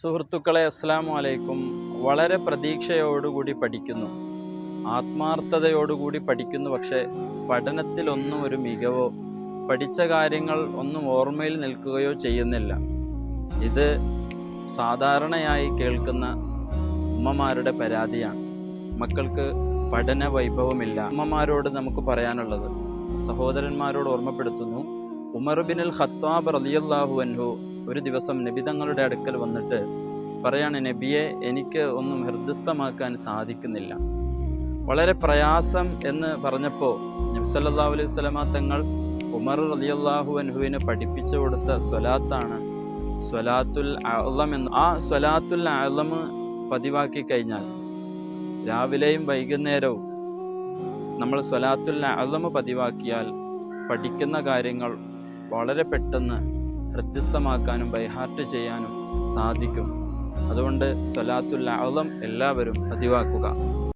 സുഹൃത്തുക്കളെ, അസ്സലാമു അലൈക്കും. വളരെ പ്രതീക്ഷയോടുകൂടി പഠിക്കുന്നു, ആത്മാർത്ഥതയോടുകൂടി പഠിക്കുന്നു. പക്ഷേ പഠനത്തിലൊന്നും ഒരു മികവോ പഠിച്ച കാര്യങ്ങൾ ഒന്നും ഓർമ്മയിൽ നിൽക്കുകയോ ചെയ്യുന്നില്ല. ഇത് സാധാരണയായി കേൾക്കുന്ന ഉമ്മമാരുടെ പരാതിയാണ്. മക്കൾക്ക് പഠന വൈഭവമില്ല. ഉമ്മമാരോട് നമുക്ക് പറയാനുള്ളത്, സഹോദരന്മാരോട് ഓർമ്മപ്പെടുത്തുന്നു, ഉമർ ബിനുൽ ഖത്താബ് റളിയല്ലാഹു അൻഹു ഒരു ദിവസം നബി തങ്ങളുടെ അടുക്കൽ വന്നിട്ട് പറയാണ്, നബിയെ, എനിക്ക് ഒന്നും ഹൃദയസ്ഥമാക്കാൻ സാധിക്കുന്നില്ല, വളരെ പ്രയാസം എന്ന് പറഞ്ഞപ്പോൾ നബി സല്ലല്ലാഹു അലൈഹി വസല്ലമ തങ്ങൾ ഉമർ റളിയല്ലാഹു അൻഹുവിന് പഠിപ്പിച്ചു കൊടുത്ത സ്വലാത്താണ് സ്വലാത്തുൽ അഅ്ലം എന്ന്. ആ സ്വലാത്തുൽ അഅ്ലം പതിവാക്കി കഴിഞ്ഞാൽ രാവിലെയും വൈകുന്നേരവും നമ്മൾ സ്വലാത്തുൽ അഅ്ലം പതിവാക്കിയാൽ പഠിക്കുന്ന കാര്യങ്ങൾ വളരെ പെട്ടെന്ന് ഹൃദയസ്ഥമാക്കാനും ബൈഹാർട്ട് ചെയ്യാനും സാധിക്കും. അതുകൊണ്ട് സ്വലാത്തുൽ അഅ്ലം എല്ലാവരും പതിവാക്കുക.